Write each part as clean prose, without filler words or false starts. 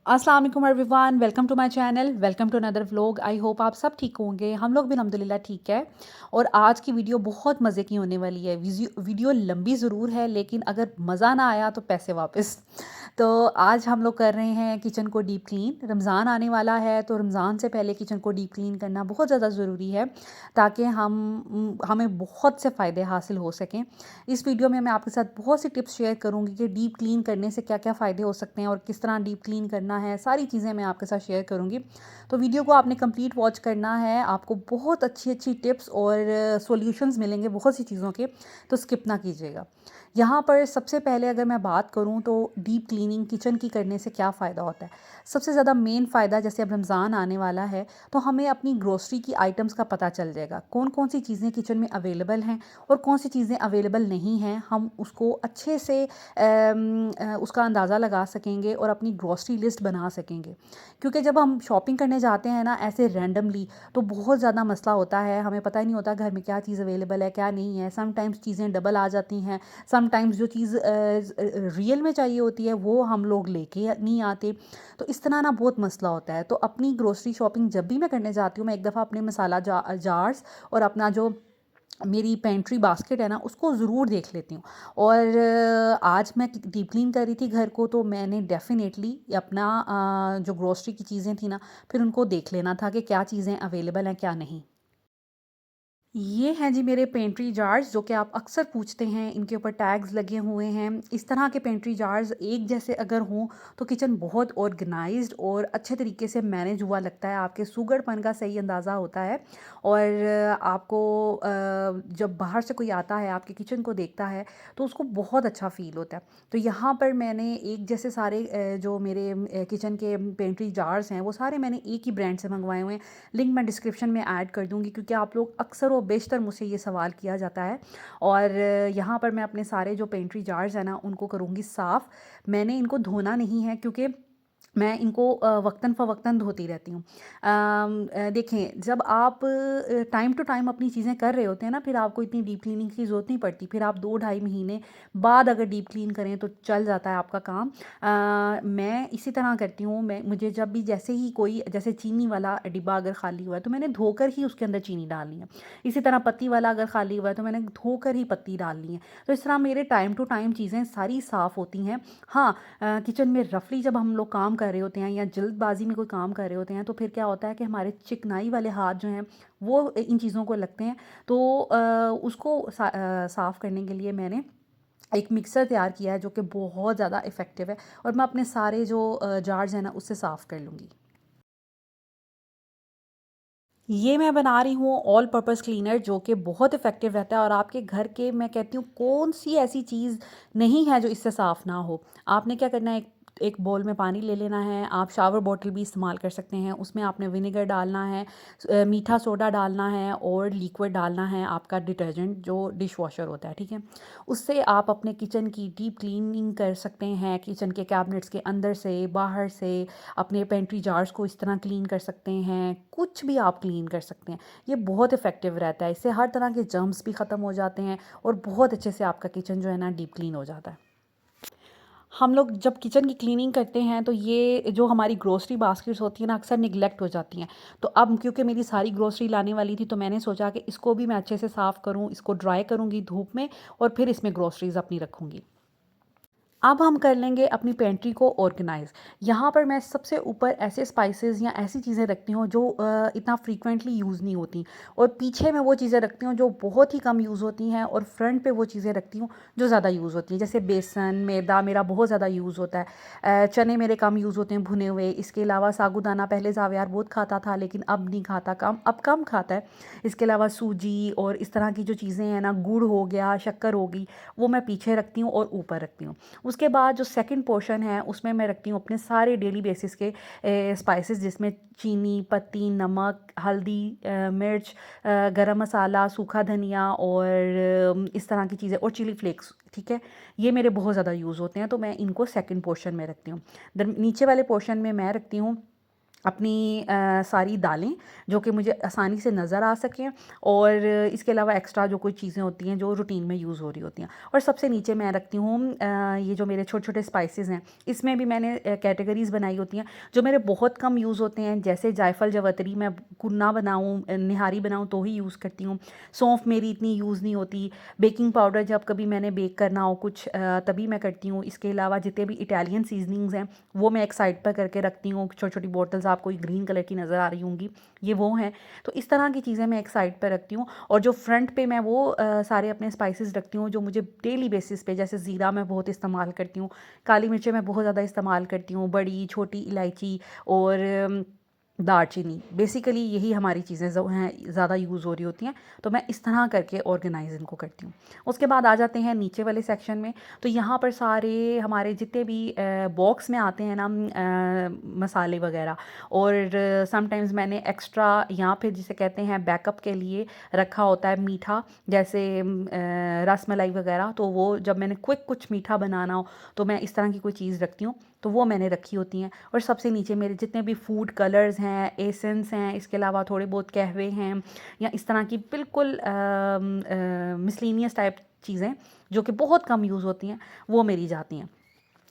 अस्सलाम वालेकुम everyone, welcome to my channel, welcome to another vlog. I hope आप सब ठीक होंगे। हम लोग भी अल्हम्दुलिल्लाह ठीक है। और आज की वीडियो बहुत मज़े की होने वाली है। वीडियो लंबी ज़रूर है, लेकिन अगर मज़ा ना आया तो पैसे वापस। तो आज हम लोग कर रहे हैं किचन को डीप क्लीन। रमज़ान आने वाला है, तो रमज़ान से पहले किचन को डीप क्लीन करना बहुत ज़्यादा ज़रूरी है, ताकि हमें बहुत से फ़ायदे हासिल हो सकें। इस वीडियो में मैं आपके साथ बहुत सी टिप्स शेयर करूंगी कि डीप क्लीन करने से क्या क्या फ़ायदे हो सकते हैं और किस तरह डीप क्लीन करना है। सारी चीज़ें मैं आपके साथ शेयर करूंगी, तो वीडियो को आपने कंप्लीट वॉच करना है। आपको बहुत अच्छी अच्छी टिप्स और सॉल्यूशंस मिलेंगे बहुत सी चीज़ों के, तो स्किप ना कीजिएगा। यहाँ पर सबसे पहले अगर मैं बात करूँ तो डीप क्लीनिंग किचन की करने से क्या फ़ायदा होता है। सबसे ज़्यादा मेन फ़ायदा, जैसे अब रमज़ान आने वाला है, तो हमें अपनी ग्रोसरी की आइटम्स का पता चल जाएगा, कौन कौन सी चीज़ें किचन में अवेलेबल हैं और कौन सी चीज़ें अवेलेबल नहीं हैं। हम उसको अच्छे से उसका अंदाज़ा लगा सकेंगे और अपनी ग्रॉसरी लिस्ट बना सकेंगे। क्योंकि जब हम शॉपिंग करने जाते हैं ना ऐसे रैंडमली, तो बहुत ज़्यादा मसला होता है, हमें पता ही नहीं होता घर में क्या चीज़ अवेलेबल है क्या नहीं है। समटाइम्स चीज़ें डबल आ जाती हैं, समटाइम्स जो चीज़ रियल में चाहिए होती है वो हम लोग लेके नहीं आते। तो इस तरह ना बहुत मसला होता है। तो अपनी ग्रोसरी शॉपिंग जब भी मैं करने जाती हूँ, मैं एक दफ़ा अपने मसाला जार्स और अपना जो मेरी पेंट्री बास्केट है ना, उसको ज़रूर देख लेती हूँ। और आज मैं डीप क्लीन कर रही थी घर को, तो मैंने डेफ़िनेटली अपना जो ग्रोसरी की चीज़ें थी ना, फिर उनको देख लेना था कि क्या चीज़ें अवेलेबल हैं क्या नहीं। ये हैं जी मेरे पेंट्री जार्स, जो कि आप अक्सर पूछते हैं। इनके ऊपर टैग्स लगे हुए हैं। इस तरह के पेंट्री जार्स एक जैसे अगर हों तो किचन बहुत ऑर्गेनाइज्ड और अच्छे तरीके से मैनेज हुआ लगता है। आपके सुगड़पन का सही अंदाज़ा होता है। और आपको जब बाहर से कोई आता है आपके किचन को देखता है, तो उसको बहुत अच्छा फ़ील होता है। तो यहाँ पर मैंने एक जैसे सारे जो मेरे किचन के पेंट्री जार्स हैं, वो सारे मैंने एक ही ब्रांड से मंगवाए हुए हैं। लिंक मैं डिस्क्रिप्शन में ऐड कर दूँगी, क्योंकि आप लोग अक्सर व बेशतर मुझसे ये सवाल किया जाता है। और यहाँ पर मैं अपने सारे जो पेंट्री जार्स हैं ना, उनको करूँगी साफ़। मैंने इनको धोना नहीं है, क्योंकि मैं इनको वक्तन फ़वक्तन धोती रहती हूँ। देखें, जब आप टाइम टू टाइम अपनी चीज़ें कर रहे होते हैं ना, फिर आपको इतनी डीप क्लीनिंग की ज़रूरत नहीं पड़ती। फिर आप 2 ढाई महीने बाद अगर डीप क्लीन करें तो चल जाता है आपका काम। मैं इसी तरह करती हूँ। मुझे जब भी जैसे ही कोई जैसे चीनी वाला डिब्बा अगर खाली हुआ है, तो मैंने धोकर ही उसके अंदर चीनी डालनी है। इसी तरह पत्ती वाला अगर खाली हुआ है, तो मैंने धोकर ही पत्ती डालनी है। तो इस तरह मेरे टाइम टू टाइम चीज़ें सारी साफ़ होती हैं। हाँ, किचन में रफली जब हम लोग काम कर रहे होते हैं या जल्दबाजी में कोई काम कर रहे होते हैं, तो फिर क्या होता है कि हमारे चिकनाई वाले हाथ जो हैं वो इन चीज़ों को लगते हैं। तो उसको साफ़ करने के लिए मैंने एक मिक्सर तैयार किया है, जो कि बहुत ज़्यादा इफ़ेक्टिव है। और मैं अपने सारे जो जार्स हैं ना, उससे साफ़ कर लूँगी। ये मैं बना रही हूँ ऑल पर्पस क्लीनर, जो कि बहुत इफ़ेक्टिव रहता है। और आपके घर के, मैं कहती हूँ, कौन सी ऐसी चीज़ नहीं है जो इससे साफ़ ना हो। आपने क्या करना है, एक एक बाउल में पानी ले लेना है। आप शावर बॉटल भी इस्तेमाल कर सकते हैं। उसमें आपने विनेगर डालना है, मीठा सोडा डालना है और लिक्विड डालना है, आपका डिटर्जेंट जो डिश वॉशर होता है, ठीक है। उससे आप अपने किचन की डीप क्लीनिंग कर सकते हैं। किचन के कैबिनेट्स के अंदर से, बाहर से, अपने पेंट्री जार्स को इस तरह क्लीन कर सकते हैं। कुछ भी आप क्लीन कर सकते हैं। ये बहुत इफ़ेक्टिव रहता है। इससे हर तरह के जर्म्स भी ख़त्म हो जाते हैं और बहुत अच्छे से आपका किचन जो है ना, डीप क्लीन हो जाता है। हम लोग जब किचन की क्लीनिंग करते हैं, तो ये जो हमारी ग्रोसरी बास्केट्स होती हैं ना, अक्सर निगलेक्ट हो जाती हैं। तो अब क्योंकि मेरी सारी ग्रोसरी लाने वाली थी, तो मैंने सोचा कि इसको भी मैं अच्छे से साफ़ करूँ, इसको ड्राई करूँगी धूप में और फिर इसमें ग्रोसरीज़ अपनी रखूँगी। अब हम कर लेंगे अपनी पेंट्री को ऑर्गेनाइज़। यहाँ पर मैं सबसे ऊपर ऐसे स्पाइसेस या ऐसी चीज़ें रखती हूँ जो इतना फ्रीक्वेंटली यूज़ नहीं होती, और पीछे मैं वो चीज़ें रखती हूँ जो बहुत ही कम यूज़ होती हैं, और फ्रंट पे वो चीज़ें रखती हूँ जो ज़्यादा यूज़ होती हैं। जैसे बेसन, मैदा मेरा बहुत ज़्यादा यूज़ होता है। चने मेरे कम यूज़ होते हैं भुने हुए। इसके अलावा साबूदाना पहले ज़ावियार बहुत खाता था, लेकिन अब नहीं खाता, अब कम खाता है। इसके अलावा सूजी और इस तरह की जो चीज़ें हैं ना, गुड़ हो गया, शक्कर होगी, वो मैं पीछे रखती हूँ और ऊपर रखती हूँ। उसके बाद जो सेकंड पोर्शन है, उसमें मैं रखती हूँ अपने सारे डेली बेसिस के स्पाइसेस, जिसमें चीनी, पत्ती, नमक, हल्दी, मिर्च, गरम मसाला, सूखा धनिया और इस तरह की चीज़ें, और चिली फ्लेक्स, ठीक है। ये मेरे बहुत ज़्यादा यूज़ होते हैं, तो मैं इनको सेकंड पोर्शन में रखती हूँ। नीचे वाले पोर्शन में मैं रखती हूँ अपनी सारी दालें जो कि मुझे आसानी से नज़र आ सकें, और इसके अलावा एक्स्ट्रा जो कोई चीज़ें होती हैं जो रूटीन में यूज़ हो रही होती हैं। और सबसे नीचे मैं रखती हूँ ये जो मेरे छोटे-छोटे स्पाइसेस हैं, इसमें भी मैंने कैटेगरीज़ बनाई होती हैं जो मेरे बहुत कम यूज़ होते हैं। जैसे जायफल जवतरी मैं कुन्ना बनाऊँ, निहारी बनाऊँ तो ही यूज़ करती हूँ। सौंफ मेरी इतनी यूज़ नहीं होती। बेकिंग पाउडर जब कभी मैंने बेक करना हो कुछ तभी मैं करती हूँ। इसके अलावा जितने भी इटालियन सीज़निंग्स हैं वो मैं एक साइड पर करके रखती हूँ। छोटी-छोटी बॉटल्स आपको ये ग्रीन कलर की नज़र आ रही होंगी, ये वो हैं। तो इस तरह की चीज़ें मैं एक साइड पर रखती हूँ, और जो फ्रंट पे मैं वो सारे अपने स्पाइसेस रखती हूँ जो मुझे डेली बेसिस पे, जैसे ज़ीरा मैं बहुत इस्तेमाल करती हूँ, काली मिर्चें मैं बहुत ज़्यादा इस्तेमाल करती हूँ, बड़ी, छोटी इलायची और दालचीनी। बेसिकली यही हमारी चीज़ें जो हैं ज़्यादा यूज़ हो रही होती हैं, तो मैं इस तरह करके ऑर्गेनाइज़ इनको करती हूँ। उसके बाद आ जाते हैं नीचे वाले सेक्शन में, तो यहाँ पर सारे हमारे जितने भी बॉक्स में आते हैं ना मसाले वगैरह, और समटाइम्स मैंने एक्स्ट्रा या फिर जिसे कहते हैं बैकअप के लिए रखा होता है मीठा, जैसे रस मलाई वगैरह। तो वो जब मैंने क्विक कुछ मीठा बनाना हो तो मैं इस तरह की कोई चीज़ रखती हूँ, तो वो मैंने रखी होती हैं। और सबसे नीचे मेरे जितने भी फूड कलर्स हैं, एसेंस हैं, इसके अलावा थोड़े बहुत कहवे हैं, या इस तरह की बिल्कुल मिसलेनियस टाइप चीज़ें जो कि बहुत कम यूज़ होती हैं, वो मेरी जाती हैं।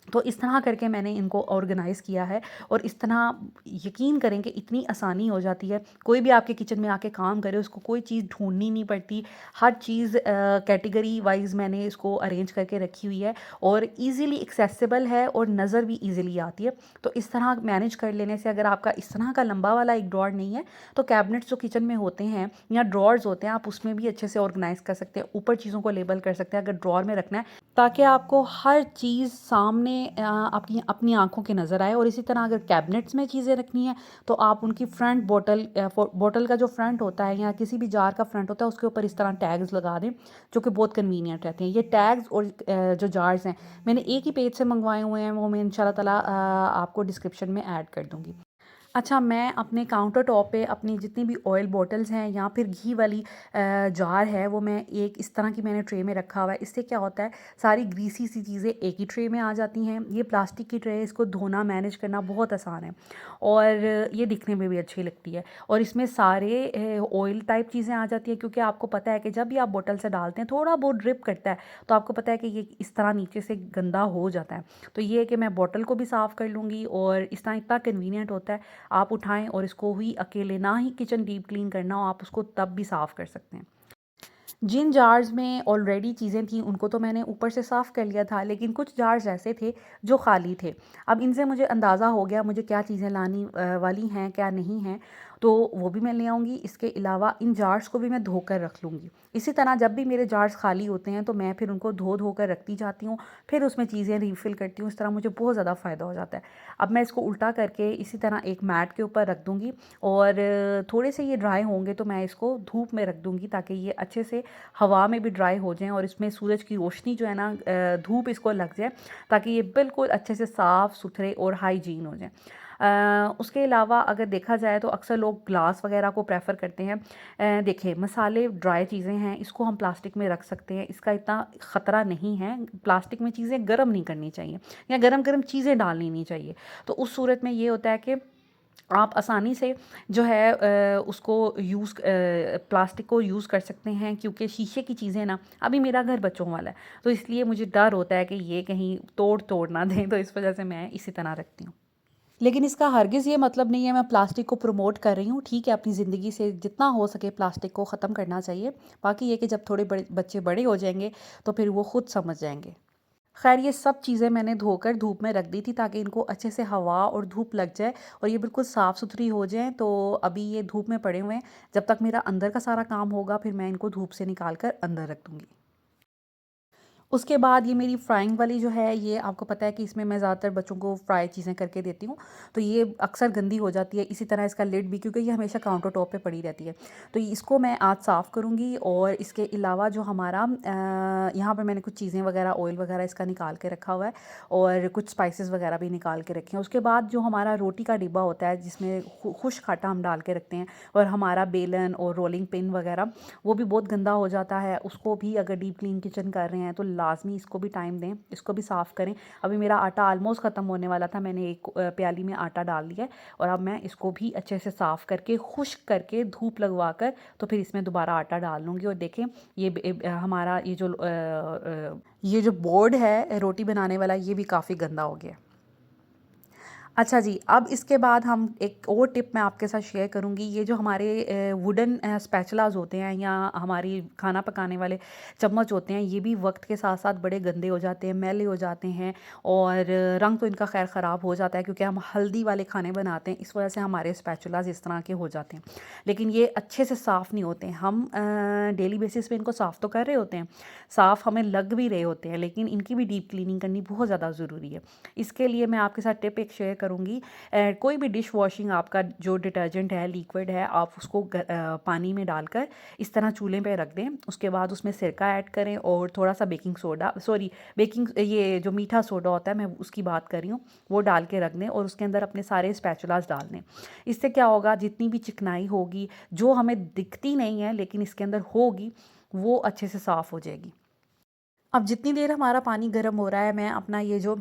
तो इस तरह करके मैंने इनको ऑर्गेनाइज़ किया है, और इस तरह यकीन करें कि इतनी आसानी हो जाती है। कोई भी आपके किचन में आके काम करे, उसको कोई चीज़ ढूँढनी नहीं पड़ती। हर चीज़ कैटेगरी वाइज़ मैंने इसको अरेंज करके रखी हुई है, और ईज़िली एक्सेसिबल है, और नज़र भी ईज़िली आती है। तो इस तरह मैनेज कर लेने से, अगर आपका इस तरह का लंबा वाला एक ड्रॉअर नहीं है, तो कैबिनेट्स जो किचन में होते हैं या ड्रॉअर्स होते हैं, आप उसमें भी अच्छे से ऑर्गेनाइज़ कर सकते हैं। ऊपर चीज़ों को लेबल कर सकते हैं अगर ड्रॉअर में रखना है, ताकि आपको हर चीज़ सामने अपनी अपनी आँखों के नज़र आए। और इसी तरह अगर कैबिनेट्स में चीज़ें रखनी है, तो आप उनकी फ्रंट बॉटल का जो फ्रंट होता है, या किसी भी जार का फ्रंट होता है, उसके ऊपर इस तरह टैग्स लगा दें, जो कि बहुत कन्वीनियंट रहते हैं। ये टैग्स और जो जार्स हैं, मैंने एक ही पेज से मंगवाए हुए हैं, वो मैं इंशाल्लाह ताला आपको डिस्क्रिप्शन में ऐड कर दूँगी। अच्छा, मैं अपने काउंटर टॉप पे अपनी जितनी भी ऑयल बॉटल्स हैं या फिर घी वाली जार है, वो मैं एक इस तरह की मैंने ट्रे में रखा हुआ है। इससे क्या होता है, सारी ग्रीसी सी चीज़ें एक ही ट्रे में आ जाती हैं। ये प्लास्टिक की ट्रे है, इसको धोना मैनेज करना बहुत आसान है, और ये दिखने में भी अच्छी लगती है। और इसमें सारे ऑयल टाइप चीज़ें आ जाती हैं, क्योंकि आपको पता है कि जब भी आप बॉटल से डालते हैं थोड़ा बहुत ड्रिप करता है, तो आपको पता है कि ये इस तरह नीचे से गंदा हो जाता है। तो ये है कि मैं बॉटल को भी साफ़ कर लूँगी, और इस तरह इतना कन्वीनियंट होता है। आप उठाएं और इसको ही अकेले, ना ही किचन डीप क्लीन करना हो, आप उसको तब भी साफ़ कर सकते हैं। जिन जार्स में ऑलरेडी चीज़ें थी उनको तो मैंने ऊपर से साफ़ कर लिया था, लेकिन कुछ जार्स ऐसे थे जो खाली थे। अब इनसे मुझे अंदाज़ा हो गया मुझे क्या चीज़ें लानी वाली हैं, क्या नहीं हैं, तो वो भी मैं ले आऊँगी। इसके अलावा इन जार्स को भी मैं धोकर रख लूँगी। इसी तरह जब भी मेरे जार्स खाली होते हैं, तो मैं फिर उनको धो कर रखती जाती हूँ, फिर उसमें चीज़ें रिफ़िल करती हूँ। इस तरह मुझे बहुत ज़्यादा फ़ायदा हो जाता है। अब मैं इसको उल्टा करके इसी तरह एक मैट के ऊपर रख दूँगी, और थोड़े से ये ड्राई होंगे तो मैं इसको धूप में रख दूँगी, ताकि ये अच्छे से हवा में भी ड्राई हो जाएँ, और इसमें सूरज की रोशनी जो है ना, धूप इसको लग जाए, ताकि ये बिल्कुल अच्छे से साफ़ सुथरे और हाइजीन हो जाएँ। उसके अलावा अगर देखा जाए तो अक्सर लोग ग्लास वगैरह को प्रेफ़र करते हैं। देखिए, मसाले ड्राई चीज़ें हैं, इसको हम प्लास्टिक में रख सकते हैं, इसका इतना ख़तरा नहीं है। प्लास्टिक में चीज़ें गर्म नहीं करनी चाहिए, या गरम-गरम चीज़ें डालनी नहीं चाहिए। तो उस सूरत में ये होता है कि आप आसानी से जो है उसको प्लास्टिक को यूज़ कर सकते हैं, क्योंकि शीशे की चीज़ें ना, अभी मेरा घर बच्चों वाला है, तो इसलिए मुझे डर होता है कि ये कहीं तोड़ ना दें, तो इस वजह से मैं इसी तरह रखती हूँ। लेकिन इसका हरगिज़ ये मतलब नहीं है मैं प्लास्टिक को प्रमोट कर रही हूँ। ठीक है, अपनी ज़िंदगी से जितना हो सके प्लास्टिक को ख़त्म करना चाहिए। बाकी ये कि जब थोड़े बड़े बच्चे बड़े हो जाएंगे, तो फिर वो खुद समझ जाएंगे। खैर, ये सब चीज़ें मैंने धोकर धूप में रख दी थी, ताकि इनको अच्छे से हवा और धूप लग जाए, और ये बिल्कुल साफ़ सुथरी हो जाएँ। तो अभी ये धूप में पड़े हुए हैं, जब तक मेरा अंदर का सारा काम होगा, फिर मैं इनको धूप से निकाल कर अंदर रख दूँगी। उसके बाद ये मेरी फ्राइंग वाली जो है, ये आपको पता है कि इसमें मैं ज़्यादातर बच्चों को फ्राई चीज़ें करके देती हूँ, तो ये अक्सर गंदी हो जाती है। इसी तरह इसका लिड भी, क्योंकि ये हमेशा काउंटर टॉप पे पड़ी रहती है, तो इसको मैं आज साफ़ करूँगी। और इसके अलावा जो हमारा यहाँ पर मैंने कुछ चीज़ें वगैरह, ऑयल वगैरह इसका निकाल के रखा हुआ है, और कुछ स्पाइसेस वगैरह भी निकाल के रखे हैं। उसके बाद जो हमारा रोटी का डिब्बा होता है, जिसमें खुश्क आटा हम डाल के रखते हैं, और हमारा बेलन और रोलिंग पिन वगैरह, वो भी बहुत गंदा हो जाता है। उसको भी अगर डीप क्लीन किचन कर रहे हैं, तो लाज़मी इसको भी टाइम दें, इसको भी साफ़ करें। अभी मेरा आटा ऑलमोस्ट ख़त्म होने वाला था, मैंने एक प्याली में आटा डाल दिया है और अब मैं इसको भी अच्छे से साफ़ करके, खुश्क करके, धूप लगवा कर तो फिर इसमें दोबारा आटा डाल लूँगी। और देखें हमारा ये जो बोर्ड है रोटी बनाने वाला, ये भी काफ़ी गंदा हो गया है। अच्छा जी, अब इसके बाद हम एक और टिप मैं आपके साथ शेयर करूँगी। ये जो हमारे वुडन स्पैचुलास होते हैं या हमारी खाना पकाने वाले चम्मच होते हैं, ये भी वक्त के साथ साथ बड़े गंदे हो जाते हैं, मैले हो जाते हैं और रंग तो इनका खैर ख़राब हो जाता है क्योंकि हम हल्दी वाले खाने बनाते हैं, इस वजह से हमारे स्पैचुलास इस तरह के हो जाते हैं। लेकिन ये अच्छे से साफ़ नहीं होते हैं। हम डेली बेसिस पे इनको साफ़ तो कर रहे होते हैं, साफ़ हमें लग भी रहे होते हैं, लेकिन इनकी भी डीप क्लीनिंग करनी बहुत ज़्यादा ज़रूरी है। इसके लिए मैं आपके साथ टिप एक शेयर करूँगी। कोई भी डिश वॉशिंग आपका जो डिटर्जेंट है, लिक्विड है, आप उसको पानी में डालकर इस तरह चूल्हे पे रख दें। उसके बाद उसमें सिरका ऐड करें और थोड़ा सा बेकिंग ये जो मीठा सोडा होता है, मैं उसकी बात कर रही हूँ, वो डाल के रख दें और उसके अंदर अपने सारे स्पैचुलास डाल दें। इससे क्या होगा, जितनी भी चिकनाई होगी जो हमें दिखती नहीं है लेकिन इसके अंदर होगी, वो अच्छे से साफ़ हो जाएगी। अब जितनी देर हमारा पानी गर्म हो रहा है, मैं अपना ये जो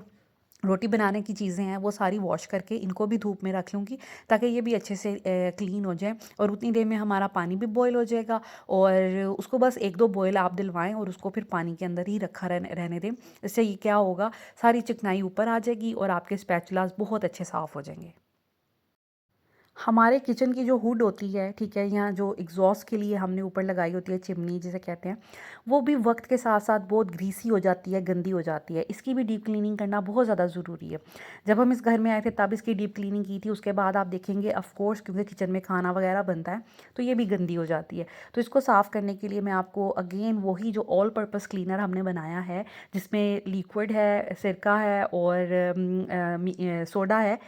रोटी बनाने की चीज़ें हैं वो सारी वॉश करके इनको भी धूप में रख लूँगी ताकि ये भी अच्छे से क्लीन हो जाए। और उतनी देर में हमारा पानी भी बॉयल हो जाएगा और उसको बस 1-2 बॉयल आप दिलवाएं और उसको फिर पानी के अंदर ही रखा रहने दें। इससे ये क्या होगा, सारी चिकनाई ऊपर आ जाएगी और आपके स्पैचुलास बहुत अच्छे साफ़ हो जाएंगे। हमारे किचन की जो हुड होती है, ठीक है, यहाँ जो एग्जॉस्ट के लिए हमने ऊपर लगाई होती है, चिमनी जिसे कहते हैं, वो भी वक्त के साथ साथ बहुत ग्रीसी हो जाती है, गंदी हो जाती है। इसकी भी डीप क्लीनिंग करना बहुत ज़्यादा ज़रूरी है। जब हम इस घर में आए थे तब इसकी डीप क्लीनिंग की थी, उसके बाद आप देखेंगे ऑफ कोर्स क्योंकि किचन में खाना वगैरह बनता है तो ये भी गंदी हो जाती है। तो इसको साफ़ करने के लिए मैं आपको अगेन वही जो ऑल पर्पज़ क्लीनर हमने बनाया है, जिसमें लिक्विड है, सिरका है और सोडा है,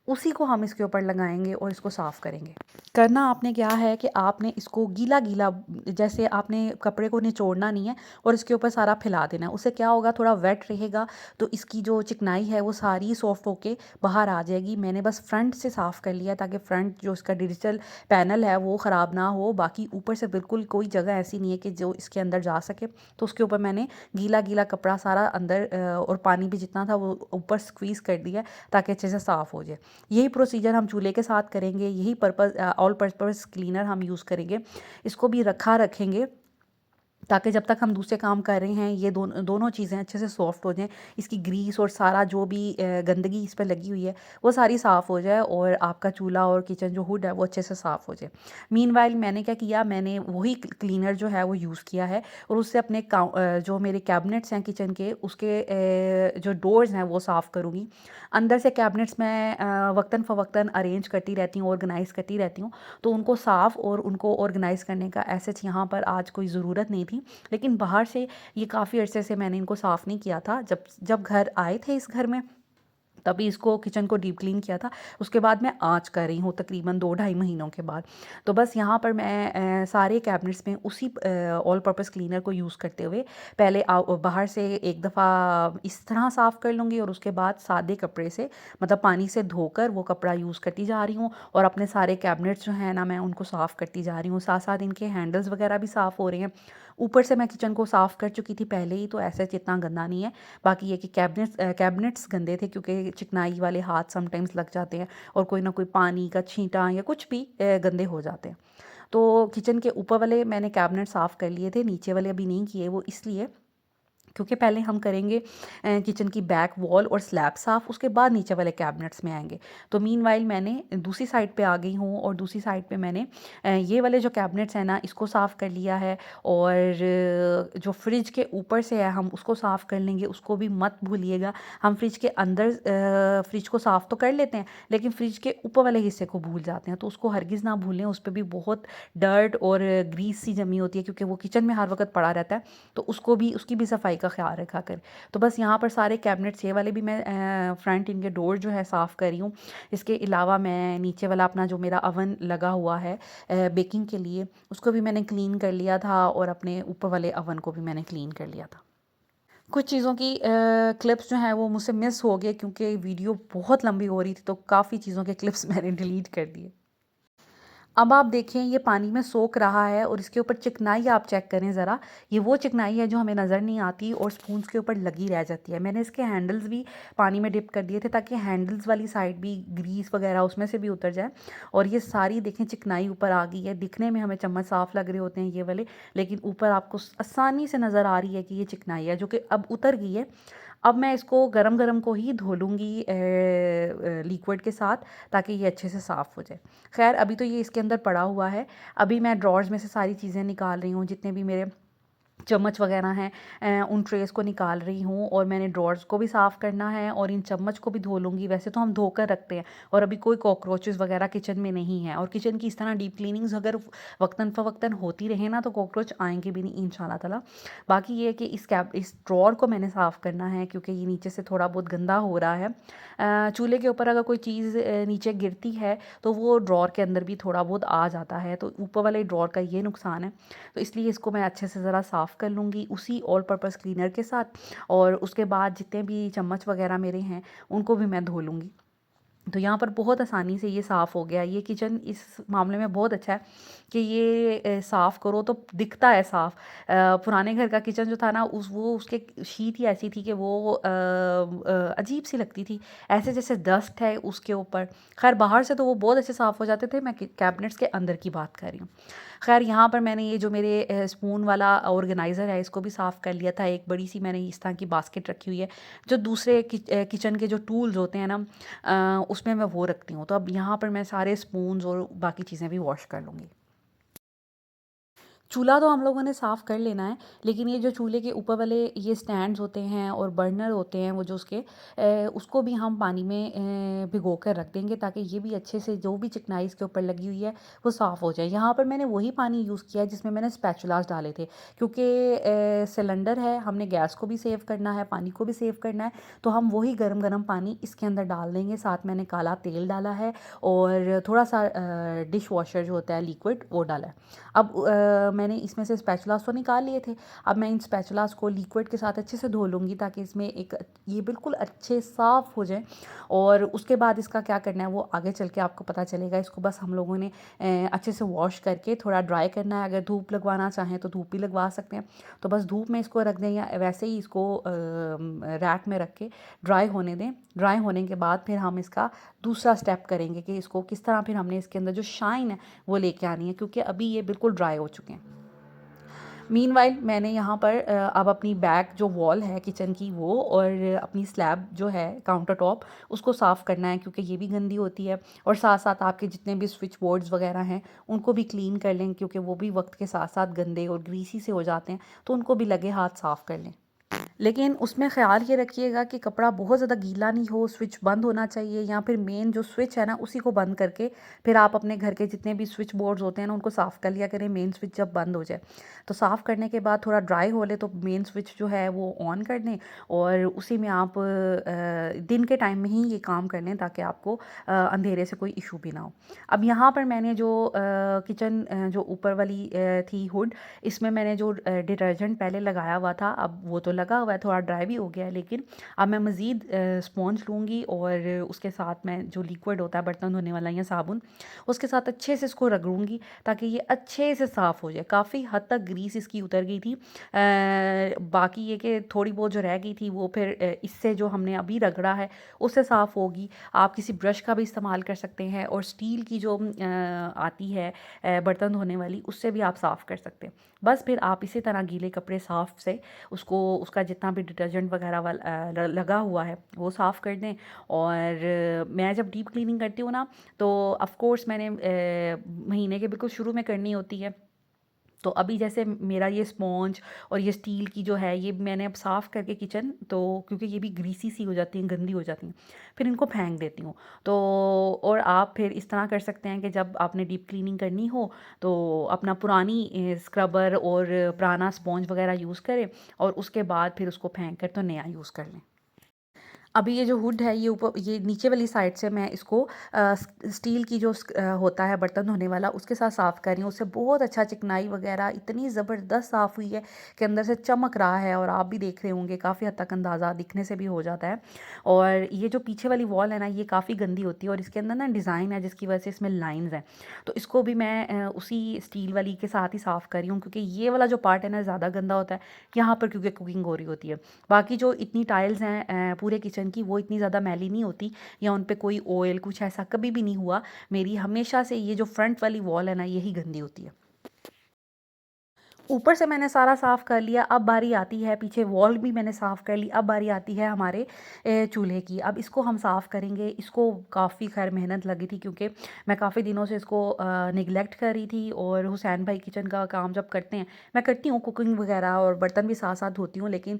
उसी को हम इसके ऊपर लगाएंगे और इसको साफ़ करेंगे। करना आपने क्या है कि आपने इसको गीला गीला, जैसे आपने कपड़े को निचोड़ना नहीं है और इसके ऊपर सारा फैला देना है। उससे क्या होगा, थोड़ा वेट रहेगा तो इसकी जो चिकनाई है वो सारी सॉफ्ट होके बाहर आ जाएगी। मैंने बस फ्रंट से साफ़ कर लिया ताकि फ्रंट जो इसका डिजिटल पैनल है वो ख़राब ना हो। बाकी ऊपर से बिल्कुल कोई जगह ऐसी नहीं है कि जो इसके अंदर जा सके, तो उसके ऊपर मैंने गीला गीला कपड़ा सारा अंदर और पानी भी जितना था वो ऊपर स्क्वीज़ कर दिया ताकि अच्छे से साफ़ हो जाए। यही प्रोसीजर हम चूल्हे के साथ करेंगे, यही ऑल पर्पस क्लीनर हम यूज़ करेंगे। इसको भी रखेंगे ताकि जब तक हम दूसरे काम कर रहे हैं ये दोनों चीज़ें अच्छे से सॉफ्ट हो जाएँ, इसकी ग्रीस और सारा जो भी गंदगी इस पे लगी हुई है वो सारी साफ़ हो जाए और आपका चूल्हा और किचन जो हुड है वो अच्छे से साफ़ हो जाए। मीनवाइल मैंने क्या किया, मैंने वही क्लीनर जो है वो यूज़ किया है और उससे अपने जो मेरे कैबिनेट्स हैं किचन के, उसके जो डोर्स हैं वो साफ़ करूँगी। अंदर से कैबिनेट्स मैं वक्तन फ़वक्तन अरेंज करती रहती हूँ, ऑर्गेनाइज़ करती रहती हूँ, तो उनको साफ़ और उनको ऑर्गेनाइज़ करने का ऐसे यहाँ पर आज कोई ज़रूरत नहीं थी। लेकिन बाहर से ये काफ़ी अरसे से मैंने इनको साफ़ नहीं किया था। जब जब घर आए थे इस घर में तभी इसको किचन को डीप क्लीन किया था। उसके बाद मैं आज कर रही हूँ तकरीबन 2 ढाई महीनों के बाद। तो बस यहाँ पर मैं सारे कैबिनेट्स में उसी ऑल पर्पस क्लीनर को यूज़ करते हुए पहले बाहर से एक दफ़ा इस तरह साफ़ कर लूँगी और उसके बाद सादे कपड़े से, मतलब पानी से धोकर वो कपड़ा यूज़ करती जा रही हूँ और अपने सारे कैबिनेट्स जो हैं ना, मैं उनको साफ़ करती जा रही हूँ। साथ साथ इनके हैंडल्स वगैरह भी साफ़ हो रहे हैं। ऊपर से मैं किचन को साफ़ कर चुकी थी पहले ही, तो ऐसा इतना गंदा नहीं है। बाकी ये कि कैबिनेट्स गंदे थे क्योंकि चिकनाई वाले हाथ समटाइम्स लग जाते हैं और कोई ना कोई पानी का छींटा या कुछ भी गंदे हो जाते हैं। तो किचन के ऊपर वाले मैंने कैबिनेट साफ़ कर लिए थे, नीचे वाले अभी नहीं किए, वो इसलिए क्योंकि पहले हम करेंगे किचन की बैक वॉल और स्लैब साफ़, उसके बाद नीचे वाले कैबिनेट्स में आएंगे। तो मीनवाइल मैंने दूसरी साइड पे आ गई हूँ और दूसरी साइड पे मैंने ये वाले जो कैबिनेट्स हैं ना, इसको साफ़ कर लिया है और जो फ्रिज के ऊपर से है हम उसको साफ़ कर लेंगे। उसको भी मत भूलिएगा, हम फ्रिज के अंदर फ्रिज को साफ़ तो कर लेते हैं लेकिन फ्रिज के ऊपर वाले हिस्से को भूल जाते हैं, तो उसको हरगिज़ ना भूलें। उस पर भी बहुत डर्ट और ग्रीस सी जमी होती है क्योंकि वो किचन में हर वक्त पड़ा रहता है, तो उसकी भी सफाई का ख्याल रखा कर। तो बस यहाँ पर सारे कैबिनेट्स ये वाले भी मैं फ्रंट इनके डोर जो है साफ़ कर रही हूँ। इसके अलावा मैं नीचे वाला अपना जो मेरा अवन लगा हुआ है बेकिंग के लिए, उसको भी मैंने क्लीन कर लिया था और अपने ऊपर वाले अवन को भी मैंने क्लीन कर लिया था। कुछ चीज़ों की क्लिप्स जो हैं वो मुझसे मिस हो गए क्योंकि वीडियो बहुत लंबी हो रही थी, तो काफ़ी चीज़ों के क्लिप्स मैंने डिलीट कर दिए। अब आप देखें ये पानी में सोख रहा है और इसके ऊपर चिकनाई आप चेक करें ज़रा। ये वो चिकनाई है जो हमें नज़र नहीं आती और स्पून्स के ऊपर लगी रह जाती है। मैंने इसके हैंडल्स भी पानी में डिप कर दिए थे ताकि हैंडल्स वाली साइड भी ग्रीस वगैरह उसमें से भी उतर जाए। और ये सारी देखें चिकनाई ऊपर आ गई है। दिखने में हमें चम्मच साफ़ लग रहे होते हैं ये वाले, लेकिन ऊपर आपको आसानी से नज़र आ रही है कि ये चिकनाई है जो कि अब उतर गई है। अब मैं इसको गरम-गरम को ही धो लूँगी लिक्विड के साथ, ताकि ये अच्छे से साफ़ हो जाए। ख़ैर अभी तो ये इसके अंदर पड़ा हुआ है। अभी मैं ड्रॉर्स में से सारी चीज़ें निकाल रही हूँ, जितने भी मेरे चम्मच वगैरह हैं उन ट्रेस को निकाल रही हूँ और मैंने ड्रॉर्स को भी साफ़ करना है और इन चम्मच को भी धो लूँगी। वैसे तो हम धोकर रखते हैं और अभी कोई कॉकरोचेस वगैरह किचन में नहीं है, और किचन की इस तरह डीप क्लीनिंग्स अगर वक्तन फ़वक्तन होती रहे ना तो कॉकरोच आएंगे भी नहीं इंशाल्लाह ताला। बाकी ये है कि इस ड्रॉर को मैंने साफ़ करना है क्योंकि ये नीचे से थोड़ा बहुत गंदा हो रहा है। चूल्हे के ऊपर अगर कोई चीज़ नीचे गिरती है तो वो ड्रॉर के अंदर भी थोड़ा बहुत आ जाता है, तो ऊपर वाले ड्रॉर का ये नुकसान है। तो इसलिए इसको मैं अच्छे से ज़रा साफ़ कर लूँगी उसी ऑल पर्पस क्लीनर के साथ, और उसके बाद जितने भी चम्मच वगैरह मेरे हैं उनको भी मैं धो लूँगी। तो यहाँ पर बहुत आसानी से ये साफ़ हो गया। ये किचन इस मामले में बहुत अच्छा है कि ये साफ़ करो तो दिखता है साफ़। पुराने घर का किचन जो था ना उसके शीट ही ऐसी थी कि वो अजीब सी लगती थी, ऐसे जैसे डस्ट है उसके ऊपर। खैर बाहर से तो वो बहुत अच्छे साफ़ हो जाते थे, मैं कैबिनेट्स के अंदर की बात कर रही हूँ। खैर यहाँ पर मैंने ये जो मेरे स्पून वाला ऑर्गेनाइज़र है इसको भी साफ़ कर लिया था। एक बड़ी सी मैंने इस तरह की बास्केट रखी हुई है, जो दूसरे किचन के जो टूल्स होते हैं ना उसमें मैं वो रखती हूँ। तो अब यहाँ पर मैं सारे स्पून्स और बाकी चीज़ें भी वॉश कर लूँगी। चूल्हा तो हम लोगों ने साफ़ कर लेना है, लेकिन ये जो चूल्हे के ऊपर वाले ये स्टैंड्स होते हैं और बर्नर होते हैं वो जो उसके उसको भी हम पानी में भिगो कर रख देंगे ताकि ये भी अच्छे से जो भी चिकनाई इसके ऊपर लगी हुई है वो साफ़ हो जाए। यहाँ पर मैंने वही पानी यूज़ किया है जिसमें मैंने स्पैचुलास डाले थे, क्योंकि सिलेंडर है, हमने गैस को भी सेव करना है, पानी को भी सेव करना है, तो हम वही गरम पानी इसके अंदर डाल देंगे। साथ मैंने काला तेल डाला है और थोड़ा सा डिश वॉशर जो होता है लिक्विड वो डाला है। अब मैंने इसमें से स्पैचुलास तो निकाल लिए थे। अब मैं इन स्पैचुलास को लिक्विड के साथ अच्छे से धो लूँगी ताकि इसमें एक ये बिल्कुल अच्छे साफ़ हो जाए। और उसके बाद इसका क्या करना है वो आगे चल के आपको पता चलेगा। इसको बस हम लोगों ने अच्छे से वॉश करके थोड़ा ड्राई करना है। अगर धूप लगवाना चाहें तो धूप भी लगवा सकते हैं। तो बस धूप में इसको रख दें या वैसे ही इसको रैक में रख के ड्राई होने दें। ड्राई होने के बाद फिर हम इसका दूसरा स्टेप करेंगे कि इसको किस तरह फिर हमने इसके अंदर जो शाइन है वो लेके आनी है, क्योंकि अभी ये बिल्कुल ड्राई हो चुके हैं। मीनवाइल मैंने यहाँ पर अब अपनी बैक जो वॉल है किचन की वो और अपनी स्लैब जो है काउंटर टॉप उसको साफ़ करना है, क्योंकि ये भी गंदी होती है। और साथ साथ आपके जितने भी स्विच बोर्ड्स वगैरह हैं उनको भी क्लीन कर लें, क्योंकि वो भी वक्त के साथ साथ गंदे और ग्रीसी से हो जाते हैं, तो उनको भी लगे हाथ साफ़ कर लें। लेकिन उसमें ख़्याल ये रखिएगा कि कपड़ा बहुत ज़्यादा गीला नहीं हो, स्विच बंद होना चाहिए, या फिर मेन जो स्विच है ना उसी को बंद करके फिर आप अपने घर के जितने भी स्विच बोर्ड्स होते हैं ना उनको साफ़ कर लिया करें मेन स्विच जब बंद हो जाए। तो साफ़ करने के बाद थोड़ा ड्राई हो ले तो मेन स्विच जो है वो ऑन कर दें और उसी में आप दिन के टाइम में ही ये काम कर लें ताकि आपको अंधेरे से कोई इशू भी ना हो। अब यहाँ पर मैंने जो किचन जो ऊपर वाली थी हुड, इसमें मैंने जो डिटर्जेंट पहले लगाया हुआ था अब वो तो लगा हुआ है, थोड़ा ड्राई भी हो गया है, लेकिन अब मैं मज़ीद स्पॉन्ज लूँगी और उसके साथ मैं जो लिक्विड होता है बर्तन धोने वाला या साबुन उसके साथ अच्छे से इसको रगड़ूंगी ताकि ये अच्छे से साफ़ हो जाए। काफ़ी हद तक ग्रीस इसकी उतर गई थी। बाकी ये कि थोड़ी बहुत जो रह गई थी वो फिर इससे जो हमने अभी रगड़ा है उससे साफ़ होगी। आप किसी ब्रश का भी इस्तेमाल कर सकते हैं और स्टील की जो आती है बर्तन धोने वाली उससे भी आप साफ़ कर सकते हैं। बस फिर आप इसी तरह गीले कपड़े साफ़ से उसको उसका जितना भी डिटर्जेंट वगैरह वाला लगा हुआ है वो साफ़ कर दें। और मैं जब डीप क्लीनिंग करती हूँ ना तो ऑफ़ कोर्स मैंने महीने के बिल्कुल शुरू में करनी होती है। तो अभी जैसे मेरा ये स्पॉन्ज और ये स्टील की जो है ये मैंने अब साफ़ करके किचन तो क्योंकि ये भी ग्रीसी सी हो जाती हैं गंदी हो जाती हैं फिर इनको फेंक देती हूँ। तो और आप फिर इस तरह कर सकते हैं कि जब आपने डीप क्लीनिंग करनी हो तो अपना पुरानी स्क्रबर और पुराना स्पॉन्ज वगैरह यूज़ करें और उसके बाद फिर उसको फेंक कर तो नया यूज़ कर लें। अभी ये जो हुड है ये ऊपर ये नीचे वाली साइड से मैं इसको स्टील की जो होता है बर्तन धोने वाला उसके साथ साफ़ कर रही हूँ। उससे बहुत अच्छा चिकनाई वगैरह इतनी ज़बरदस्त साफ़ हुई है कि अंदर से चमक रहा है, और आप भी देख रहे होंगे काफ़ी हद तक अंदाज़ा दिखने से भी हो जाता है। और ये जो पीछे वाली वॉल है ना ये काफ़ी गंदी होती है, और इसके अंदर ना डिज़ाइन है जिसकी वजह से इसमें लाइन्स हैं। तो इसको भी मैं उसी स्टील वाली के साथ ही साफ़ कर रही हूँ, क्योंकि ये वाला जो पार्ट है ना ज़्यादा गंदा होता है यहाँ पर, क्योंकि कुकिंग हो रही होती है। बाकी जो इतनी टाइल्स हैं पूरे किचन की वो इतनी ज़्यादा मैली नहीं होती, या उन पे कोई ऑयल कुछ ऐसा कभी भी नहीं हुआ। मेरी हमेशा से ये जो फ्रंट वाली वॉल है ना यही गंदी होती है। ऊपर से मैंने सारा साफ़ कर लिया, अब बारी आती है पीछे वॉल भी मैंने साफ़ कर ली, अब बारी आती है हमारे चूल्हे की। अब इसको हम साफ़ करेंगे। इसको काफ़ी खैर मेहनत लगी थी, क्योंकि मैं काफ़ी दिनों से इसको निगलेक्ट कर रही थी। और हुसैन भाई किचन का काम जब करते हैं, मैं करती हूँ कुकिंग वगैरह और बर्तन भी साथ साथ धोती हूँ, लेकिन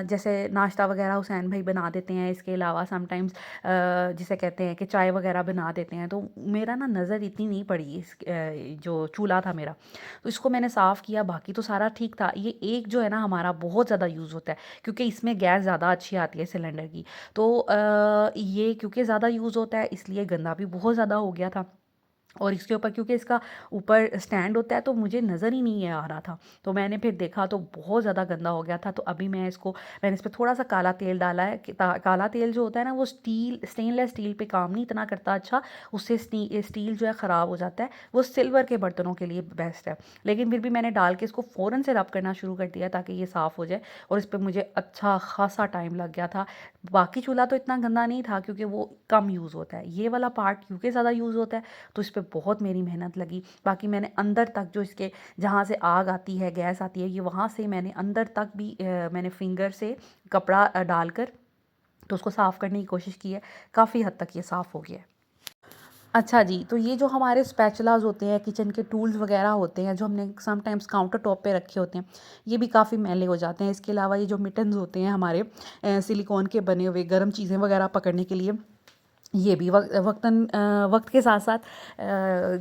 जैसे नाश्ता वगैरह हुसैन भाई बना देते हैं, इसके अलावा समटाइम्स जिसे कहते हैं कि चाय वगैरह बना देते हैं, तो मेरा ना नज़र इतनी नहीं पड़ी इस जो चूल्हा था मेरा, तो इसको मैंने साफ़ किया। बाकी तो सारा ठीक था। ये एक जो है ना हमारा बहुत ज़्यादा यूज़ होता है, क्योंकि इसमें गैस ज़्यादा अच्छी आती है सिलेंडर की। तो ये क्योंकि ज़्यादा यूज़ होता है इसलिए गंदा भी बहुत ज़्यादा हो गया था। और इसके ऊपर क्योंकि इसका ऊपर स्टैंड होता है तो मुझे नज़र ही नहीं आ रहा था। तो मैंने फिर देखा तो बहुत ज़्यादा गंदा हो गया था। तो अभी मैंने इस पे थोड़ा-सा काला तेल डाला है कि काला तेल जो होता है ना वो स्टेनलेस स्टील पे काम नहीं इतना करता अच्छा, उससे स्टील जो है ख़राब हो जाता है। वो सिल्वर के बर्तनों के लिए बेस्ट है। लेकिन फिर भी मैंने डाल के इसको फ़ौरन से रब करना शुरू कर दिया ताकि ये साफ़ हो जाए, और इस पे मुझे अच्छा ख़ासा टाइम लग गया था। बाकी चूल्हा तो इतना गंदा नहीं था क्योंकि वो कम यूज़ होता है। ये वाला पार्ट क्योंकि ज़्यादा यूज़ होता है तो इस पे बहुत मेरी मेहनत लगी। बाकी मैंने अंदर तक जो इसके जहाँ से आग आती है, गैस आती है, ये वहाँ से मैंने अंदर तक भी मैंने फिंगर से कपड़ा डालकर तो उसको साफ़ करने की कोशिश की है। काफ़ी हद तक ये साफ़ हो गया है। अच्छा जी, तो ये जो हमारे स्पैचुलाज़ होते हैं, किचन के टूल्स वग़ैरह होते हैं, जो हमने समटाइम्स काउंटर टॉप पे रखे होते हैं, ये भी काफ़ी मैले हो जाते हैं। इसके अलावा ये जो मिटन्स होते हैं हमारे सिलिकॉन के बने हुए गर्म चीज़ें वग़ैरह पकड़ने के लिए, ये भी वक्त के साथ साथ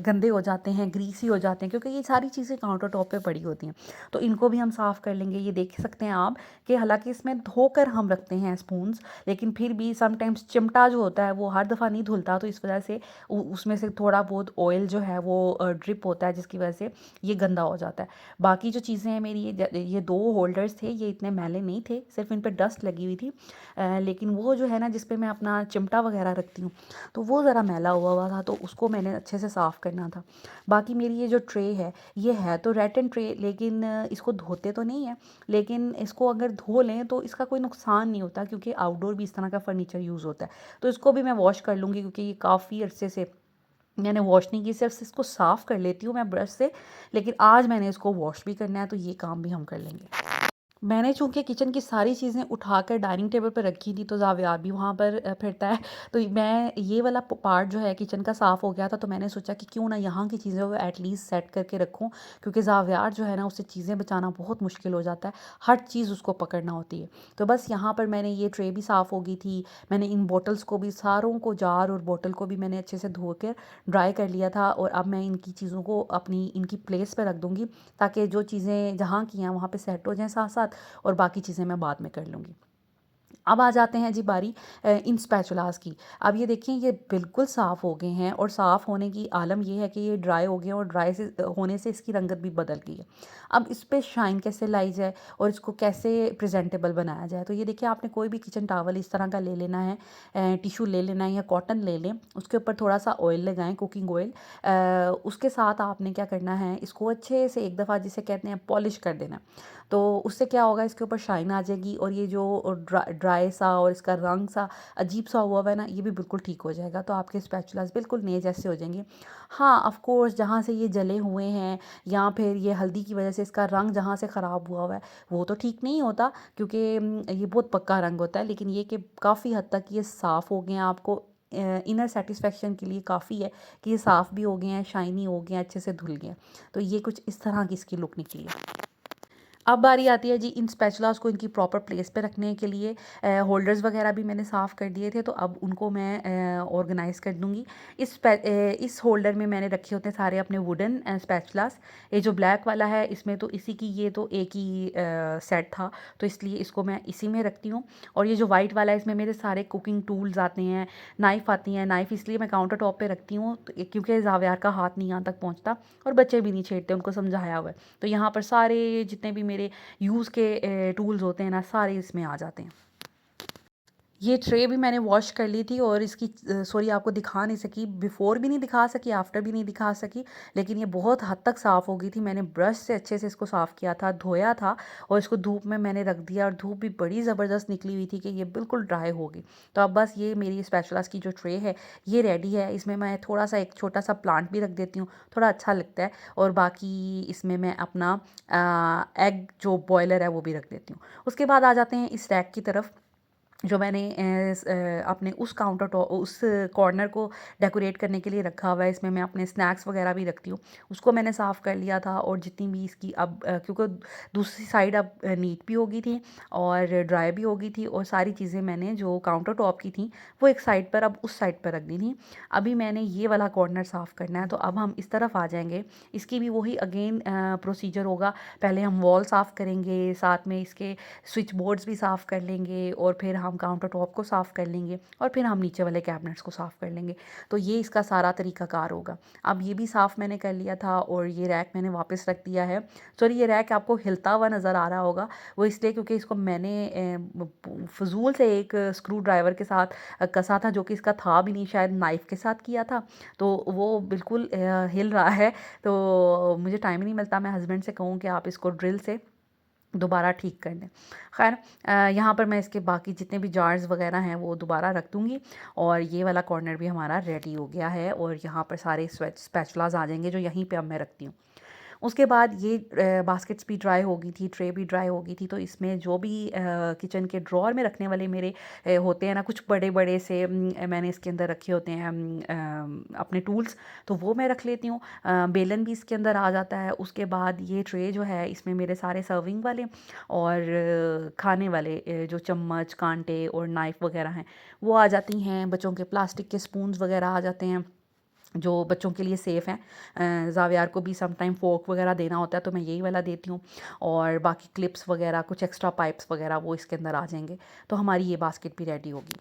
गंदे हो जाते हैं, ग्रीसी हो जाते हैं, क्योंकि ये सारी चीज़ें काउंटर टॉप पे पड़ी होती हैं। तो इनको भी हम साफ़ कर लेंगे। ये देख सकते हैं आप कि हालांकि इसमें धोकर हम रखते हैं स्पून्स, लेकिन फिर भी समटाइम्स चिमटा जो होता है वो हर दफ़ा नहीं धुलता, तो इस वजह से उसमें से थोड़ा बहुत ऑयल जो है वो ड्रिप होता है, जिसकी वजह से ये गंदा हो जाता है। बाकी जो चीज़ें हैं मेरी, ये दो होल्डर्स थे, ये इतने मैले नहीं थे, सिर्फ इन पर डस्ट लगी हुई थी। लेकिन वो जो है ना जिस पे मैं अपना चिमटा वगैरह रखती हूँ, तो वो ज़रा मैला हुआ हुआ था, तो उसको मैंने अच्छे से साफ़ करना था। बाकी मेरी ये जो ट्रे है, ये है तो रैटन ट्रे, लेकिन इसको धोते तो नहीं है, लेकिन इसको अगर धो लें तो इसका कोई नुकसान नहीं होता, क्योंकि आउटडोर भी इस तरह का फ़र्नीचर यूज़ होता है। तो इसको भी मैं वॉश कर लूँगी, क्योंकि ये काफ़ी अरसे से मैंने वॉश नहीं की, सिर्फ इसको साफ़ कर लेती हूँ मैं ब्रश से, लेकिन आज मैंने इसको वॉश भी करना है, तो ये काम भी हम कर लेंगे। मैंने चूँकि किचन की सारी चीज़ें उठाकर डाइनिंग टेबल पर रखी थी, तो ज़ावियार भी वहाँ पर फिरता है। तो मैं ये वाला पार्ट जो है किचन का साफ़ हो गया था, तो मैंने सोचा कि क्यों ना यहाँ की चीज़ें वो एटलीस्ट सेट करके रखूँ, क्योंकि ज़ावियार जो है ना उससे चीज़ें बचाना बहुत मुश्किल हो जाता है। हर चीज़ उसको पकड़ना होती है। तो बस यहाँ पर मैंने ये ट्रे भी साफ़ हो गई थी। मैंने इन बॉटल्स को भी, सारों को, जार और बॉटल को भी मैंने अच्छे से धो कर ड्राई कर लिया था, और अब मैं इनकी चीज़ों को अपनी इनकी प्लेस पर रख दूँगी, ताकि जो चीज़ें जहाँ की हैं वहाँ पे सेट हो जाएँ साथ साथ, और बाकी चीज़ें मैं बाद में कर लूँगी। अब आ जाते हैं जी बारी इन स्पैचुलास की। अब ये देखिए ये बिल्कुल साफ़ हो गए हैं, और साफ़ होने की आलम ये है कि ये ड्राई हो गए हैं, और ड्राई से होने से इसकी रंगत भी बदल गई है। अब इस पे शाइन कैसे लाई जाए और इसको कैसे प्रेजेंटेबल बनाया जाए, तो ये देखिए आपने कोई भी किचन टॉवल इस तरह का ले लेना है, टिश्यू ले लेना है या कॉटन ले लें, उसके ऊपर थोड़ा सा ऑयल लगाएं, कुकिंग ऑयल। उसके साथ आपने क्या करना है, इसको अच्छे से एक दफ़ा जिसे कहते हैं पॉलिश कर देना। तो उससे क्या होगा, इसके ऊपर शाइन आ जाएगी, और ये जो ड्राई सा और इसका रंग सा अजीब सा हुआ है ना, ये भी बिल्कुल ठीक हो जाएगा। तो आपके स्पैचुलास बिल्कुल नए जैसे हो जाएंगे। हाँ, ऑफ कोर्स जहाँ से ये जले हुए हैं, या फिर ये हल्दी की वजह से इसका रंग जहाँ से ख़राब हुआ हुआ है, वो तो ठीक नहीं होता, क्योंकि ये बहुत पक्का रंग होता है। लेकिन ये कि काफ़ी हद तक ये साफ़ हो गए हैं, आपको इनर सेटिस्फेक्शन के लिए काफ़ी है कि ये साफ़ भी हो गए हैं, शाइनी हो गए हैं, अच्छे से धुल गए हैं। तो ये कुछ इस तरह की इसकी लुक निकली है। अब बारी आती है जी इन स्पैचुलास को इनकी प्रॉपर प्लेस पे रखने के लिए। होल्डर्स वगैरह भी मैंने साफ़ कर दिए थे, तो अब उनको मैं ऑर्गेनाइज़ कर दूँगी। इस होल्डर में मैंने रखे होते हैं सारे अपने वुडन स्पैचुलास। ये जो ब्लैक वाला है इसमें तो इसी की ये तो एक ही सेट था, तो इसलिए इसको मैं इसी में रखती हूँ। और ये जो वाइट वाला है इसमें मेरे सारे कुकिंग टूल्स आते हैं, नाइफ़ आती हैं। नाइफ़ इसलिए मैं काउंटर टॉप पे रखती हूँ तो क्योंकि ज़ावियार का हाथ नहीं यहाँ तक पहुँचता और बच्चे भी नहीं छेड़ते, उनको समझाया हुआ है। तो यहाँ पर सारे जितने भी मेरे यूज़ के टूल्स होते हैं ना, सारे इसमें आ जाते हैं। ये ट्रे भी मैंने वॉश कर ली थी और इसकी सॉरी आपको दिखा नहीं सकी, बिफ़ोर भी नहीं दिखा सकी, आफ्टर भी नहीं दिखा सकी, लेकिन ये बहुत हद तक साफ़ हो गई थी। मैंने ब्रश से अच्छे से इसको साफ़ किया था, धोया था और इसको धूप में मैंने रख दिया और धूप भी बड़ी ज़बरदस्त निकली हुई थी कि ये बिल्कुल ड्राई हो गई। तो अब बस ये मेरी स्पैचुलास की जो ट्रे है ये रेडी है। इसमें मैं थोड़ा-सा एक छोटा-सा प्लांट भी रख देती हूँ, थोड़ा अच्छा लगता है। और बाकी इसमें मैं अपना एग जो बॉयलर है वो भी रख देती हूँ। उसके बाद आ जाते हैं इस रैक की तरफ, जो मैंने अपने उस काउंटर टॉप उस कॉर्नर को डेकोरेट करने के लिए रखा हुआ है। इसमें मैं अपने स्नैक्स वगैरह भी रखती हूँ। उसको मैंने साफ़ कर लिया था और जितनी भी इसकी अब क्योंकि दूसरी साइड अब नीट भी हो गई थी और ड्राई भी हो गई थी और सारी चीज़ें मैंने जो काउंटर टॉप की थी वो एक साइड पर अब उस साइड पर रख दी थी। अभी मैंने ये वाला कॉर्नर साफ़ करना है, तो अब हम इस तरफ आ जाएंगे। इसकी भी वही अगेन प्रोसीजर होगा। पहले हम वॉल साफ़ करेंगे, साथ में इसके स्विच बोर्ड्स भी साफ़ कर लेंगे और फिर हम काउंटर टॉप को साफ़ कर लेंगे और फिर हम नीचे वाले कैबिनेट्स को साफ़ कर लेंगे। तो ये इसका सारा तरीक़ाकार होगा। अब ये भी साफ़ मैंने कर लिया था और ये रैक मैंने वापस रख दिया है। सॉरी, ये रैक आपको हिलता हुआ नज़र आ रहा होगा, वो इसलिए क्योंकि इसको मैंने फ़ुज़ूल से एक स्क्रू ड्राइवर के साथ कसा था, जो कि इसका था भी नहीं, शायद नाइफ़ के साथ किया था, तो वो बिल्कुल हिल रहा है। तो मुझे टाइम ही नहीं मिलता मैं हस्बैंड से कहूँ कि आप इसको ड्रिल से दोबारा ठीक कर दें। ख़ैर, यहाँ पर मैं इसके बाकी जितने भी जार्स वग़ैरह हैं वो दोबारा रख दूँगी और ये वाला कॉर्नर भी हमारा रेडी हो गया है और यहाँ पर सारे स्पैचुलास आ जाएँगे जो यहीं पे अब मैं रखती हूँ। उसके बाद ये बास्केट्स भी ड्राई हो गई थी, ट्रे भी ड्राई हो गई थी, तो इसमें जो भी किचन के ड्रॉअर में रखने वाले मेरे होते हैं ना कुछ बड़े-बड़े से मैंने इसके अंदर रखे होते हैं अपने टूल्स, तो वो मैं रख लेती हूँ। बेलन भी इसके अंदर आ जाता है। उसके बाद ये ट्रे जो है इसमें मेरे सारे सर्विंग वाले और खाने वाले जो चम्मच, कांटे और नाइफ़ वग़ैरह हैं, वो आ जाती हैं। बच्चों के प्लास्टिक के स्पून्स वग़ैरह आ जाते हैं, जो बच्चों के लिए सेफ़ हैं। ज़ावियार को भी सम टाइम फ़ोर्क वग़ैरह देना होता है, तो मैं यही वाला देती हूँ और बाकी क्लिप्स वग़ैरह, कुछ एक्स्ट्रा पाइप्स वग़ैरह वो इसके अंदर आ जाएँगे। तो हमारी ये बास्केट भी रेडी होगी।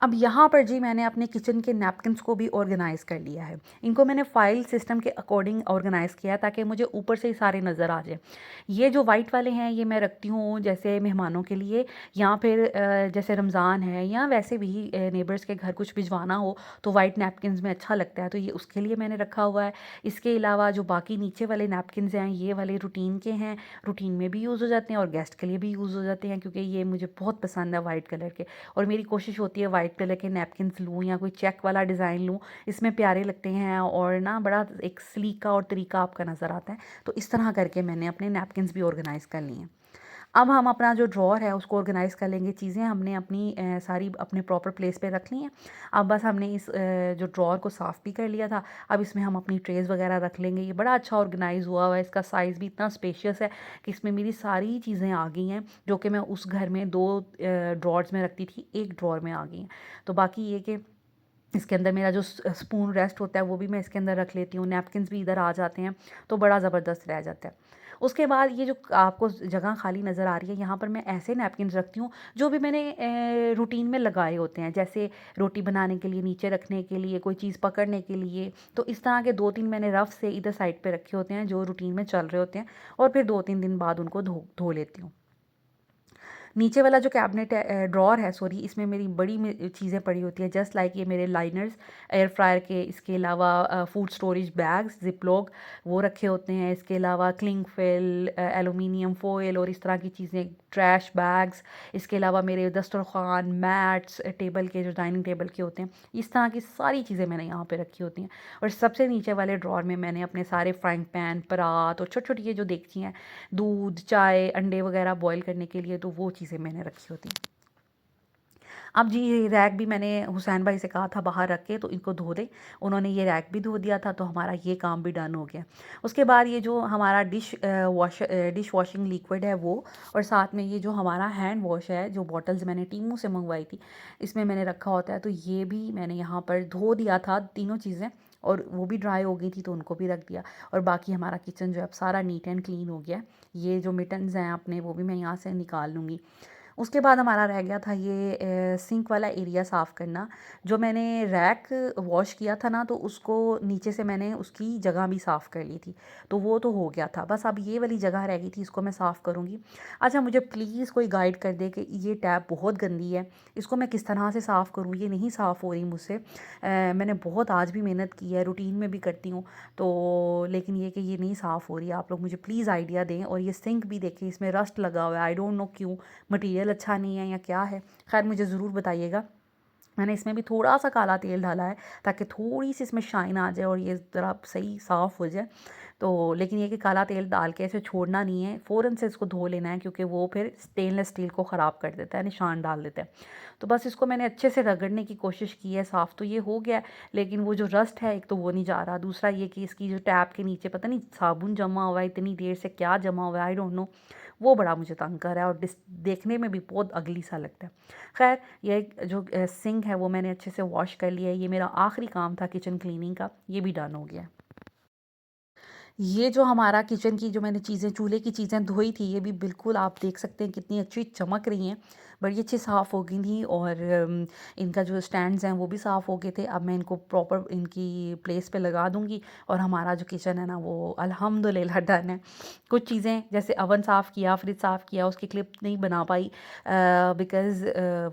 अब यहाँ पर जी मैंने अपने किचन के नैपकिन्स को भी ऑर्गेनाइज़ कर लिया है। इनको मैंने फ़ाइल सिस्टम के अकॉर्डिंग ऑर्गेनाइज़ किया है ताकि मुझे ऊपर से ही सारे नज़र आ जाएँ। ये जो वाइट वाले हैं ये मैं रखती हूँ जैसे मेहमानों के लिए, या फिर जैसे रमज़ान है या वैसे भी नेबर्स के घर कुछ भिजवाना हो तो वाइट नैपकिन्स में अच्छा लगता है, तो ये उसके लिए मैंने रखा हुआ है। इसके अलावा जो बाकी नीचे वाले नैपकिन्स हैं ये वाले रूटीन के हैं, रूटीन में भी यूज़ हो जाते हैं और गेस्ट के लिए भी यूज़ हो जाते हैं, क्योंकि ये मुझे बहुत पसंद है वाइट कलर के। और मेरी कोशिश होती है वाइट कलर के नैपकिन्स लूँ या कोई चेक वाला डिज़ाइन लूँ, इसमें प्यारे लगते हैं और ना बड़ा एक सलीका और तरीका आपका नज़र आता है। तो इस तरह करके मैंने अपने नैपकिन्स भी ऑर्गेनाइज़ कर लिए हैं। अब हम अपना जो ड्रॉअर है उसको ऑर्गेनाइज़ कर लेंगे। चीज़ें हमने अपनी सारी अपने प्रॉपर प्लेस पे रख ली हैं। अब बस हमने इस जो ड्रॉअर को साफ़ भी कर लिया था, अब इसमें हम अपनी ट्रेज़ वग़ैरह रख लेंगे। ये बड़ा अच्छा ऑर्गेनाइज़ हुआ हुआ है, इसका साइज़ भी इतना स्पेशियस है कि इसमें मेरी सारी चीज़ें आ गई हैं, जो कि मैं उस घर में 2 ड्रॉअर्स में रखती थी, एक ड्रॉअर में आ गई हैं। तो बाकी ये कि इसके अंदर मेरा जो स्पून रेस्ट होता है वो भी मैं इसके अंदर रख लेती हूँ, नैपकिन्स भी इधर आ जाते हैं, तो बड़ा ज़बरदस्त रह जाता है। उसके बाद ये जो आपको जगह खाली नज़र आ रही है, यहाँ पर मैं ऐसे नैपकिन्स रखती हूँ जो भी मैंने रूटीन में लगाए होते हैं, जैसे रोटी बनाने के लिए नीचे रखने के लिए, कोई चीज़ पकड़ने के लिए। तो इस तरह के 2-3 मैंने रफ़ से इधर साइड पे रखे होते हैं जो रूटीन में चल रहे होते हैं और फिर 2-3 दिन बाद उनको धो लेती हूँ। नीचे वाला जो कैबिनेट है ड्रॉअर है सॉरी, इसमें मेरी बड़ी चीज़ें पड़ी होती हैं, जस्ट लाइक ये मेरे लाइनर्स एयर फ्रायर के। इसके अलावा फूड स्टोरेज बैग्स जिपलॉक वो रखे होते हैं। इसके अलावा क्लिंग फिल, एलुमिनियम फॉयल और इस तरह की चीज़ें, ट्रैश बैग्स। इसके अलावा मेरे दस्तरखान, मैट्स, टेबल के जो डाइनिंग टेबल के होते हैं, इस तरह की सारी चीज़ें मैंने यहाँ पे रखी होती हैं। और सबसे नीचे वाले ड्रॉअर में मैंने अपने सारे फ्राइंग पैन, परात और छोटी-छोटी ये जो देगची हैं, दूध, चाय, अंडे वगैरह बॉयल करने के लिए, तो वो चीज़ें मैंने रखी होती हैं। अब जी ये रैक भी मैंने हुसैन भाई से कहा था बाहर रख के तो इनको धो दे। उन्होंने ये रैक भी धो दिया था तो हमारा ये काम भी डन हो गया। उसके बाद ये जो हमारा डिश वॉशिंग लिक्विड है वो, और साथ में ये जो हमारा हैंड वॉश है जो बॉटल्स मैंने टीमू से मंगवाई थी इसमें मैंने रखा होता है, तो ये भी मैंने यहाँ पर धो दिया था तीनों चीज़ें, और वो भी ड्राई हो गई थी तो उनको भी रख दिया। और बाकी हमारा किचन जो है अब सारा नीट एंड क्लीन हो गया। ये जो मिटन्स हैं अपने वो भी मैं यहाँ से निकाल लूँगी। उसके बाद हमारा रह गया था ये सिंक वाला एरिया साफ़ करना। जो मैंने रैक वॉश किया था ना तो उसको नीचे से मैंने उसकी जगह भी साफ़ कर ली थी, तो वो तो हो गया था। बस अब ये वाली जगह रह गई थी, इसको मैं साफ़ करूँगी। अच्छा मुझे प्लीज़ कोई गाइड कर दे कि ये टैप बहुत गंदी है, इसको मैं किस तरह से साफ़ करूँ? ये नहीं साफ़ हो रही मुझसे। मैंने बहुत आज भी मेहनत की है, रूटीन में भी करती हूँ, तो लेकिन ये कि ये नहीं साफ़ हो रही है। आप लोग मुझे प्लीज़ आइडिया दें। और ये सिंक भी देखिए इसमें रस्ट लगा हुआ है, आई डोंट नो क्यों, मटेरियल अच्छा नहीं है या क्या है। खैर मुझे ज़रूर बताइएगा। मैंने इसमें भी थोड़ा सा काला तेल डाला है ताकि थोड़ी सी इसमें शाइन आ जाए और ये ज़रा सही साफ़ हो जाए। तो लेकिन ये कि काला तेल डाल के इसे छोड़ना नहीं है, फ़ौरन से इसको धो लेना है क्योंकि वो फिर स्टेनलेस स्टील को ख़राब कर देता है, निशान डाल देता है। तो बस इसको मैंने अच्छे से रगड़ने की कोशिश की है, साफ़ तो ये हो गया है, लेकिन वो जो रस्ट है एक तो वो नहीं जा रहा, दूसरा ये कि इसकी जो टैप के नीचे पता नहीं साबुन जमा हुआ है, इतनी देर से क्या जमा हुआ है आई डोंट नो, वो बड़ा मुझे तंग कर रहा है और देखने में भी बहुत अगली सा लगता है। खैर ये जो सिंक है वो मैंने अच्छे से वॉश कर लिया है। ये मेरा आखिरी काम था किचन क्लीनिंग का, ये भी डन हो गया है। ये जो हमारा किचन की जो मैंने चीज़ें चूल्हे की चीज़ें धोई थी ये भी बिल्कुल आप देख सकते हैं कितनी अच्छी चमक रही हैं, बड़ी अच्छी साफ़ हो गई थी। और इनका जो स्टैंड्स हैं वो भी साफ़ हो गए थे। अब मैं इनको प्रॉपर इनकी प्लेस पे लगा दूंगी और हमारा जो किचन है ना वो अल्हम्दुलिल्लाह डन है। कुछ चीज़ें जैसे अवन साफ़ किया, फ्रिज साफ़ किया, उसकी क्लिप नहीं बना पाई बिकॉज़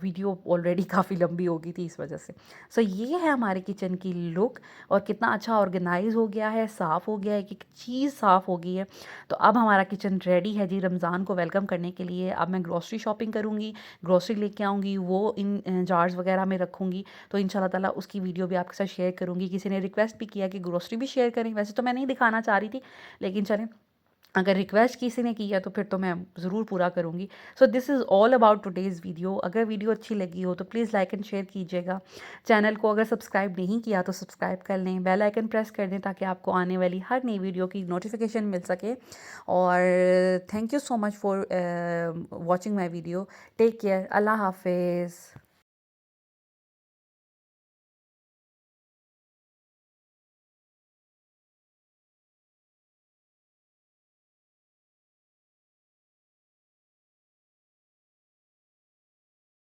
वीडियो ऑलरेडी काफ़ी लंबी हो गई थी इस वजह से। सो ये है हमारे किचन की लुक, और कितना अच्छा ऑर्गेनाइज हो गया है, साफ़ हो गया है, एक चीज़ साफ़ हो गई है। तो अब हमारा किचन रेडी है जी रमज़ान को वेलकम करने के लिए। अब मैं ग्रोसरी शॉपिंग करूँगी, ग्रोसरी लेके आऊँगी, वो इन जार्स वगैरह में रखूँगी। तो इंशाल्लाह ताला उसकी वीडियो भी आपके साथ शेयर करूँगी। किसी ने रिक्वेस्ट भी किया कि ग्रोसरी भी शेयर करें, वैसे तो मैं नहीं दिखाना चाह रही थी, लेकिन चलें अगर रिक्वेस्ट किसी ने की है तो फिर तो मैं ज़रूर पूरा करूँगी। So this is all about today's video. अगर वीडियो अच्छी लगी हो तो प्लीज़ लाइक एंड शेयर कीजिएगा। चैनल को अगर सब्सक्राइब नहीं किया तो सब्सक्राइब कर लें, बेल आइकन प्रेस कर दें ताकि आपको आने वाली हर नई वीडियो की नोटिफिकेशन मिल सके। और thank you so much for watching my video. Take care, अल्लाह हाफिज़।